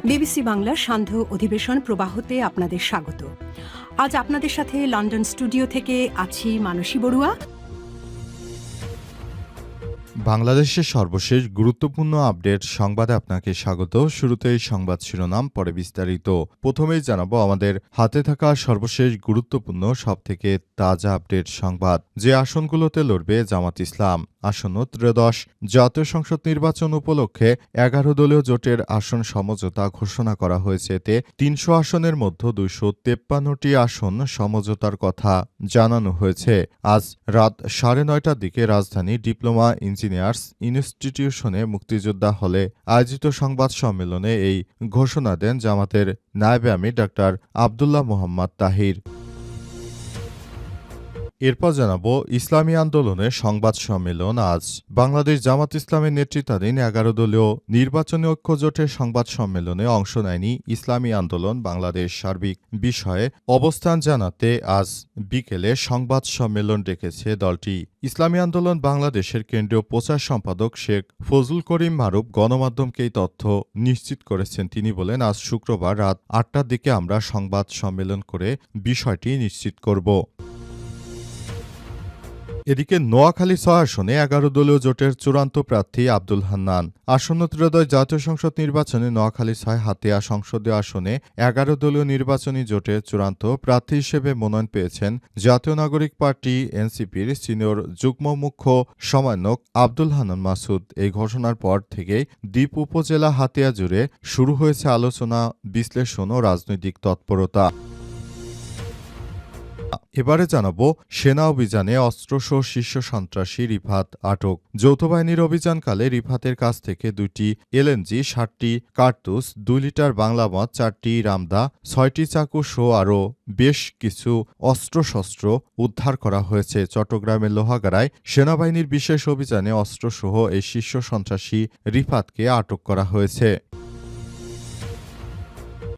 BBC বাংলার সান্ধ্য অধিবেশন প্রবাহতে আপনাদের স্বাগত। আজ আপনাদের সাথে লন্ডন স্টুডিও থেকে আছি মানসী বড়ুয়া। বাংলাদেশের সর্বশেষ গুরুত্বপূর্ণ আপডেট সংবাদে আপনাকে স্বাগত। শুরুতেই সংবাদ শিরোনাম, পরে বিস্তারিত। প্রথমেই জানাবো আমাদের হাতে থাকা সর্বশেষ গুরুত্বপূর্ণ সবথেকে তাজা আপডেট সংবাদ। যে আসনগুলোতে লড়বে জামাত ইসলাম। আসন্ন ত্রয়োদশ জাতীয় সংসদ নির্বাচন উপলক্ষে 11 দলীয় জোটের আসন সমঝোতা ঘোষণা করা হয়েছে। এতে 300 আসনের মধ্যে 253টি আসন সমঝোতার কথা জানানো হয়েছে। আজ রাত 9:30টার দিকে রাজধানী ডিপ্লোমা ইঞ্জিনিয়ার্স ইনস্টিটিউশনে মুক্তিযোদ্ধা হলে আয়োজিত সংবাদ সম্মেলনে এই ঘোষণা দেন জামাতের নায়েবে আমির ডাক্তার আব্দুল্লাহ মোহাম্মদ তাহির। এরপর জানাবো ইসলামী আন্দোলনের সংবাদ সম্মেলন। আজ বাংলাদেশ জামাত ইসলামের নেতৃত্বাধীন 11 দলীয় নির্বাচনী ঐক্য জোটের সংবাদ সম্মেলনে অংশ নেয়নি ইসলামী আন্দোলন বাংলাদেশ। সার্বিক বিষয়ে অবস্থান জানাতে আজ বিকেলে সংবাদ সম্মেলন ডেকেছে দলটি। ইসলামী আন্দোলন বাংলাদেশের কেন্দ্রীয় প্রচার সম্পাদক শেখ ফজলুল করিম মারুফ গণমাধ্যমকে এই তথ্য নিশ্চিত করেছেন। তিনি বলেন, আজ শুক্রবার রাত 8টার দিকে আমরা সংবাদ সম্মেলন করে বিষয়টি নিশ্চিত করব। এদিকে নোয়াখালী 6 আসনে 11 দলীয় জোটের চূড়ান্ত প্রার্থী আব্দুল হান্নান। আসন্ন ত্রয়োদশ জাতীয় সংসদ নির্বাচনে নোয়াখালী 6 হাতিয়া সংসদীয় আসনে 11 দলীয় নির্বাচনী জোটের চূড়ান্ত প্রার্থী হিসেবে মনোনয়ন পেয়েছেন জাতীয় নাগরিক পার্টি এনসিপির সিনিয়র যুগ্ম মুখ্য সমন্বয়ক আব্দুল হান্নান মাসুদ। এই ঘোষণার পর থেকেই দ্বীপ উপজেলা হাতিয়া জুড়ে শুরু হয়েছে আলোচনা, বিশ্লেষণ ও রাজনৈতিক তৎপরতা। এবারে জানাবো সেনা অভিযানে অস্ত্রসহ শীর্ষ সন্ত্রাসী রিফাত আটক। যৌথ বাহিনীর অভিযানকালে রিফাতের কাছ থেকে 2টি এলএমজি, 60টি কার্তুজ, 2 লিটার বাংলা মদ, 4টি রামদা, 6টি চাকু সহ আরও বেশ কিছু অস্ত্রশস্ত্র উদ্ধার করা হয়েছে। চট্টগ্রামের লোহাগাড়ায় সেনাবাহিনীর বিশেষ অভিযানে অস্ত্রসহ এই শীর্ষ সন্ত্রাসী রিফাতকে আটক করা হয়েছে।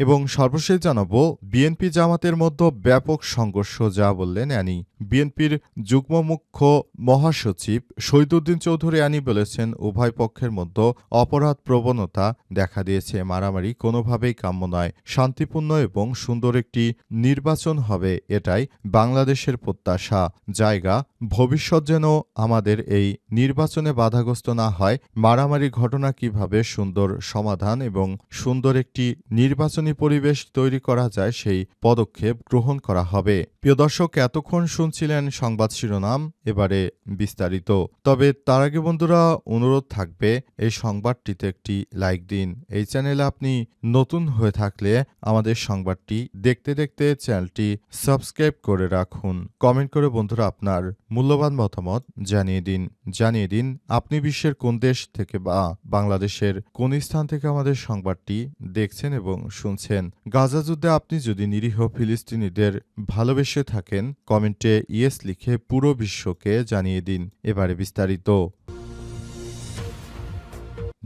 এবং সর্বশেষ জানাবো বিএনপি জামাতের মধ্যে ব্যাপক সংঘর্ষ, যা বললেন অ্যানি। বিএনপির যুগ্ম মুখ্য মহাসচিব শহীদুদ্দিন চৌধুরী অ্যানি বলেছেন, উভয় পক্ষের মধ্যে অপরাধ প্রবণতা দেখা দিয়েছে। মারামারি কোনোভাবেই কাম্য নয়। শান্তিপূর্ণ এবং সুন্দর একটি নির্বাচন হবে, এটাই বাংলাদেশের প্রত্যাশা। জায়গা ভবিষ্যৎ যেন আমাদের এই নির্বাচনে বাধাগ্রস্ত না হয়। মারামারি ঘটনা কিভাবে সুন্দর সমাধান এবং সুন্দর একটি নির্বাচনী পরিবেশ তৈরি করা যায়, সেই পদক্ষেপ গ্রহণ করা হবে। প্রিয় দর্শক, এতক্ষণ শুনছিলেন সংবাদ শিরোনাম, এবারে বিস্তারিত। তবে তার আগে বন্ধুরা, অনুরোধ থাকবে এই সংবাদটিতে একটি লাইক দিন। এই চ্যানেলে আপনি নতুন হয়ে থাকলে আমাদের সংবাদটি দেখতে দেখতে চ্যানেলটি সাবস্ক্রাইব করে রাখুন। কমেন্ট করে বন্ধুরা আপনার মূল্যবান মতামত জানিয়ে দিন আপনি বিশ্বের কোন দেশ থেকে বা বাংলাদেশের কোন স্থান থেকে আমাদের সংবাদটি দেখছেন এবং শুনছেন। গাজা যুদ্ধে আপনি যদি নিরীহ ফিলিস্তিনিদের ভালোবেসে থাকেন, কমেন্টে ইয়েস লিখে পুরো বিশ্বকে জানিয়ে দিন। এবারে বিস্তারিত।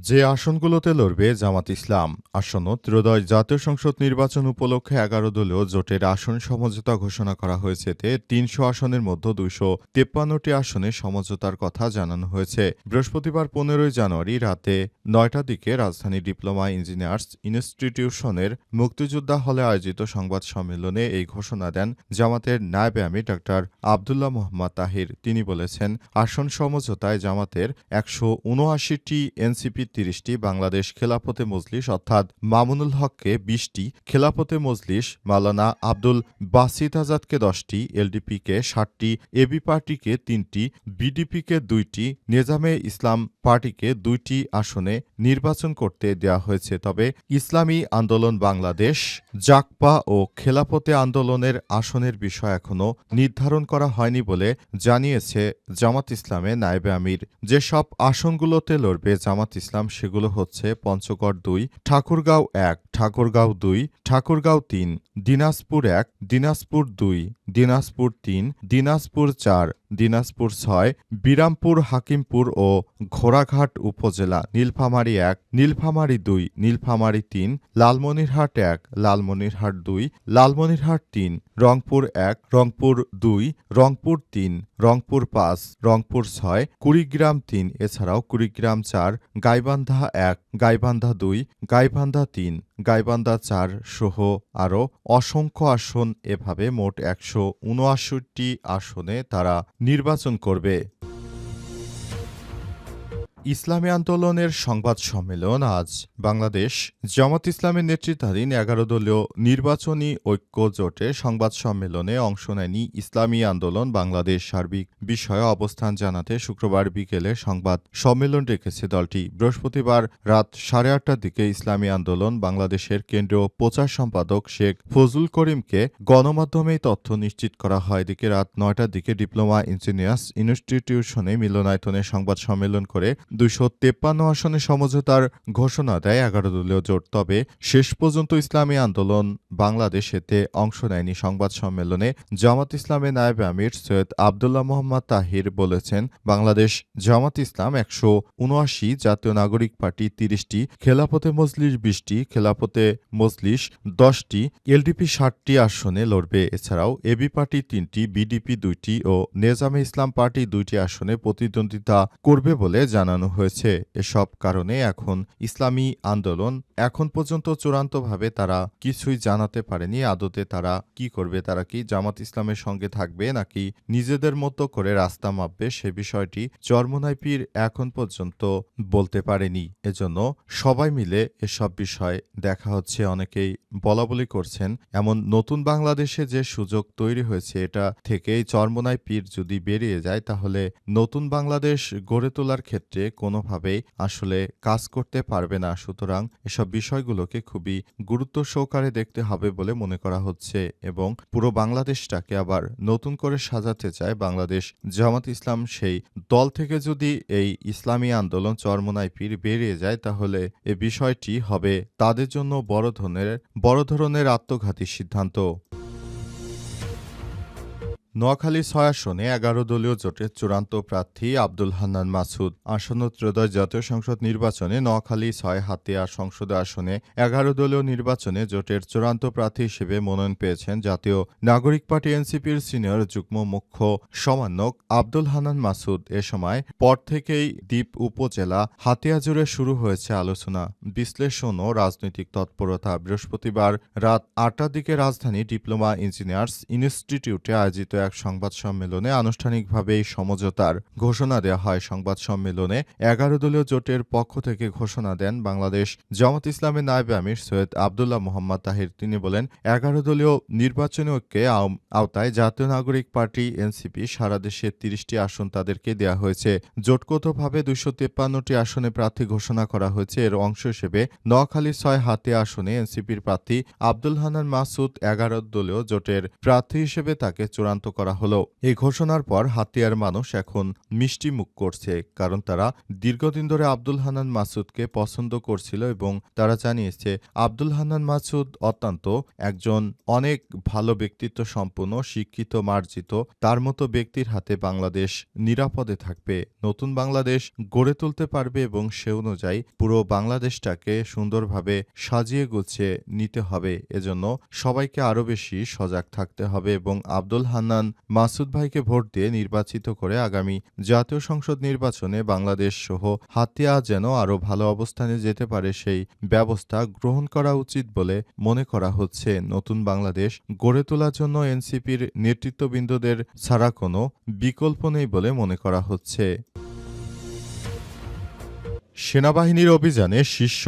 যে আসনগুলোতে লড়বে জামাত ইসলাম। আসন্ন ত্রয়োদশ জাতীয় সংসদ নির্বাচন উপলক্ষে 11 দলীয় জোটের আসন সমঝোতা ঘোষণা করা হয়েছে। এতে 300 আসনের মধ্যে 253টি আসনে সমঝোতার কথা জানানো হয়েছে। বৃহস্পতিবার 15 জানুয়ারি রাতে 9টার দিকে রাজধানী ডিপ্লোমা ইঞ্জিনিয়ার্স ইনস্টিটিউশনের মুক্তিযোদ্ধা হলে আয়োজিত সংবাদ সম্মেলনে এই ঘোষণা দেন জামাতের নায়েবে আমির ডাক্তার আব্দুল্লাহ মোহাম্মদ তাহির। তিনি বলেছেন, আসন সমঝোতায় জামাতের 179টি, এনসিপি 30টি, বাংলাদেশ খেলাফতে মজলিস অর্থাৎ মামুনুল হককে 20টি, খেলাফতে মজলিস মাওলানা আব্দুল বাসিত আজাদকে 10টি, এলডিপিকে 60টি, এবি পার্টিকে 3টি, বিডিপিকে 2টি, নেজামে ইসলাম পার্টিকে 2টি আসনে নির্বাচন করতে দেওয়া হয়েছে। তবে ইসলামী আন্দোলন বাংলাদেশ, জাকপা ও খেলাফতে আন্দোলনের আসনের বিষয় এখনও নির্ধারণ করা হয়নি বলে জানিয়েছে জামাত ইসলামের নায়েবে আমির। যেসব আসনগুলোতে লড়বে জামাত ইসলাম সেগুলো হচ্ছে পঞ্চগড় 2, ঠাকুরগাঁও 1, ঠাকুরগাঁও 2, ঠাকুরগাঁও 3, দিনাজপুর 1, দিনাজপুর 2, দিনাজপুর 3, দিনাজপুর 4, দিনাজপুর 6, বিরামপুর, হাকিমপুর ও ঘোড়াঘাট উপজেলা, নীলফামারী নীলফামারী ১, নীলফামারী ২, নীলফামারী ৩, লালমনিরহাট ১, লালমনিরহাট ২, লালমনিরহাট ৩, রংপুর ১, রংপুর ২, রংপুর ৩, রংপুর ৫, রংপুর ৬, কুড়িগ্রাম ৩, এছাড়াও কুড়িগ্রাম ৪, গাইবান্ধা ১, গাইবান্ধা ২, গাইবান্ধা ৩, গাইবান্ধা ৪ সহ আরও অসংখ্য আসন, এভাবে মোট ১৭৯টি আসনে তারা নির্বাচন করবে। ইসলামী আন্দোলনের সংবাদ সম্মেলন আজ। বাংলাদেশ জামাত ইসলামের নেতৃত্বাধীন ১১ দলীয় নির্বাচনী ঐক্য জোটে সংবাদ সম্মেলনে অংশ নেয়নি ইসলামী আন্দোলন বাংলাদেশ। সার্বিক বিষয়ে অবস্থান জানাতে শুক্রবার বিকেলে সংবাদ সম্মেলন রেখেছে দলটি। বৃহস্পতিবার রাত 8:30টার দিকে ইসলামী আন্দোলন বাংলাদেশের কেন্দ্রীয় প্রচার সম্পাদক শেখ ফজলুল করিমকে গণমাধ্যমে তথ্য নিশ্চিত করা হয়। এদিকে রাত 9টার দিকে ডিপ্লোমা ইঞ্জিনিয়ার্স ইনস্টিটিউশনে মিলনায়তনে সংবাদ সম্মেলন করে ২৫৩ আসনে সমঝোতার ঘোষণা দেয় ১১ দলীয় জোট। তবে শেষ পর্যন্ত ইসলামী আন্দোলন বাংলাদেশ এতে অংশ নেয়নি। সংবাদ সম্মেলনে জামাত ইসলামের নায়েব আমির সৈয়দ আবদুল্লাহ মোহাম্মদ তাহির বলেছেন, বাংলাদেশ জামাত ইসলাম ১৭৯, জাতীয় নাগরিক পার্টি ৩০টি, খেলাফতে মজলিস ২০টি, খেলাফতে মজলিস ১০টি, এলডিপি ৬০টি আসনে লড়বে। এছাড়াও এবি পার্টি ৩টি, বিডিপি ২টি ও নেজামে ইসলাম পার্টি ২টি আসনে প্রতিদ্বন্দ্বিতা করবে বলে জানানো হয়েছে। এসব কারণে এখন ইসলামী আন্দোলন এখন পর্যন্ত চূড়ান্তভাবে তারা কিছুই জানাতে পারেনি। আদতে তারা কি করবে, তারা কি জামাত ইসলামের সঙ্গে থাকবে নাকি নিজেদের মতো করে রাস্তা মাপবে, সে বিষয়টি চরমোনাই পীর এখন পর্যন্ত বলতে পারেনি। এজন্য সবাই মিলে এসব বিষয় দেখা হচ্ছে। অনেকেই বলাবলি করছেন, এমন নতুন বাংলাদেশে যে সুযোগ তৈরি হয়েছে, এটা থেকেই চরমোনাই পীর যদি বেরিয়ে যায় তাহলে নতুন বাংলাদেশ গড়ে তোলার ক্ষেত্রে কোনোভাবেই আসলে কাজ করতে পারবে না। সুতরাং এসব বিষয়গুলোকে খুবই গুরুত্ব সহকারে দেখতে হবে বলে মনে করা হচ্ছে এবং পুরো বাংলাদেশটাকে আবার নতুন করে সাজাতে চায় বাংলাদেশ জামাত ইসলাম। সেই দল থেকে যদি এই ইসলামী আন্দোলন চরমোনাই পীর বেরিয়ে যায় তাহলে এ বিষয়টি হবে তাদের জন্য বড় ধরনের আত্মঘাতী সিদ্ধান্ত। নোয়াখালী ৬ আসনে ১১ দলীয় জোটের চূড়ান্ত প্রার্থী আব্দুল হান্নান মাসুদ। আসন্ন ত্রয়োদশ জাতীয় সংসদ নির্বাচনে নোয়াখালী ৬ হাতিয়া সংসদ আসনে ১১ দলীয় নির্বাচনে জোটের চূড়ান্ত প্রার্থী হিসেবে মনোনয়ন পেয়েছেন জাতীয় নাগরিক পার্টি এনসিপির সিনিয়র যুগ্ম মুখ্য সমন্বয়ক আব্দুল হান্নান মাসুদ। এ সময় পর থেকেই দ্বীপ উপজেলা হাতিয়া জুড়ে শুরু হয়েছে আলোচনা, বিশ্লেষণ ও রাজনৈতিক তৎপরতা। বৃহস্পতিবার রাত ৮টার দিকে রাজধানী ডিপ্লোমা ইঞ্জিনিয়ার্স ইনস্টিটিউটে আয়োজিত এক সংবাদ সম্মেলনে আনুষ্ঠানিকভাবে এই সমঝোতার ঘোষণা দেওয়া হয়। সংবাদ সম্মেলনে ১১ দলীয় জোটের পক্ষ থেকে ঘোষণা দেন বাংলাদেশ জামাত ইসলামের নায়েব আমির সৈয়দ আবদুল্লাহ মোহাম্মদ তাহির। তিনি বলেন, ১১ দলীয় নির্বাচনী ঐক্যে আওতায় জাতীয় নাগরিক পার্টি এনসিপি সারা দেশে ৩০টি আসন তাদেরকে দেওয়া হয়েছে। জোটগতভাবে ২৫৩টি আসনে প্রার্থী ঘোষণা করা হয়েছে। এর অংশ হিসেবে নোয়াখালী ৬ হাতিয়া আসনে এনসিপির প্রার্থী আব্দুল হান্নান মাসুদ ১১ দলীয় জোটের প্রার্থী হিসেবে তাকে চূড়ান্ত করা হলো। এই ঘোষণার পর হাতিয়ার মানুষ এখন মিষ্টি মুখ করছে, কারণ তারা দীর্ঘদিন ধরে আব্দুল হান্নান মাসুদকে পছন্দ করছিল এবং তারা জানিয়েছে আব্দুল হান্নান মাসুদ অত্যন্ত একজন অনেক ভালো ব্যক্তিত্ব সম্পন্ন, শিক্ষিত, মার্জিত। তার মতো ব্যক্তির হাতে বাংলাদেশ নিরাপদে থাকবে, নতুন বাংলাদেশ গড়ে তুলতে পারবে এবং সে অনুযায়ী পুরো বাংলাদেশটাকে সুন্দরভাবে সাজিয়ে গুছিয়ে নিতে হবে। এজন্য সবাইকে আরও বেশি সজাগ থাকতে হবে এবং আব্দুল হান্নান মাসুদ ভাইকে ভোট দিয়ে নির্বাচিত করে আগামী জাতীয় সংসদ নির্বাচনে বাংলাদেশ সহ হাতিয়া যেন আরও ভালো অবস্থানে যেতে পারে সেই ব্যবস্থা গ্রহণ করা উচিত বলে মনে করা হচ্ছে। নতুন বাংলাদেশ গড়ে তোলার জন্য এনসিপির নেতৃত্ববৃন্দদের ছাড়া কোনো বিকল্প নেই বলে মনে করা হচ্ছে। সেনাবাহিনীর অভিযানে শীর্ষ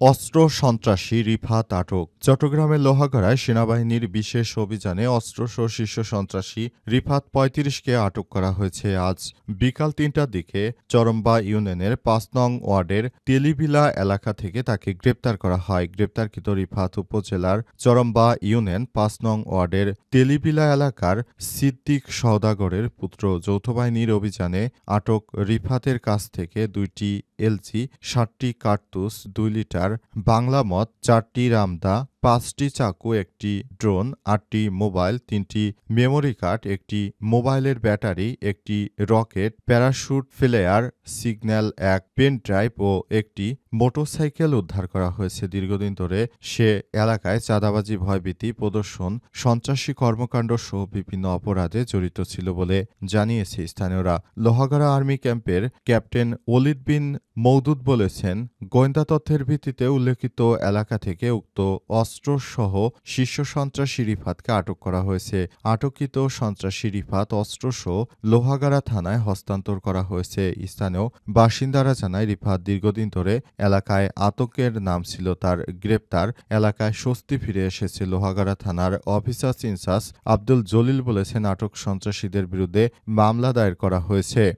অস্ত্র সন্ত্রাসী রিফাত আটক। চট্টগ্রামের লোহাগড়ায় সেনাবাহিনীর বিশেষ অভিযানে অস্ত্রসহ শীর্ষ সন্ত্রাসী রিফাত ৩৫কে আটক করা হয়েছে। আজ বিকাল ৩টার দিকে চরম্বা ইউনিয়নের ৫ নং ওয়ার্ডের তেলিবিলা এলাকা থেকে তাকে গ্রেপ্তার করা হয়। গ্রেপ্তারকৃত রিফাত উপজেলার চরম্বা ইউনিয়ন ৫ নং ওয়ার্ডের তেলিবিলা এলাকার সিদ্দিক সওদাগরের পুত্র। যৌথ বাহিনীর অভিযানে আটক রিফাতের কাছ থেকে ২টি এলজি, ৬০টি কার্তুজ, ২ লিটার বাংলা মদ, ৪টি রামদা, ৫টি চাকু, একটি ড্রোন, ৮টি মোবাইল, ৩টি মেমোরি কার্ড, একটি মোবাইলের ব্যাটারি, একটি রকেট, প্যারাশুট, ফ্লেয়ার, সিগন্যাল, এক পেন ড্রাইভ ও একটি মোটরসাইকেল উদ্ধার করা হয়েছে। দীর্ঘদিন ধরে সে এলাকায় চাঁদাবাজি, ভয়ভীতি প্রদর্শন, সন্ত্রাসী কর্মকাণ্ড সহ বিভিন্ন অপরাধে জড়িত ছিল বলে জানিয়েছে স্থানীয়রা। লোহাগাড়া আর্মি ক্যাম্পের ক্যাপ্টেন ওলিদ বিন মওদুদ বলেছেন, গোয়েন্দা তথ্যের ভিত্তিতে উল্লেখিত এলাকা থেকে উক্ত অস্ত্রসহ শীর্ষ সন্ত্রাসী রিফাতকে আটক করা হয়েছে। আটককৃত সন্ত্রাসী রিফাত অস্ত্রসহ লোহাগাড়া থানায় হস্তান্তর করা হয়েছে। স্থানীয় বাসিন্দারা জানায়, রিফাত দীর্ঘদিন ধরে এলাকায় আতঙ্কের নাম ছিল তার। গ্রেপ্তার এলাকায় স্বস্তি ফিরে এসেছে। লোহাগাড়া থানার অফিসার ইনচার্জ আব্দুল জলিল বলেছেন, আটক সন্ত্রাসীদের বিরুদ্ধে মামলা দায়ের করা হয়েছে।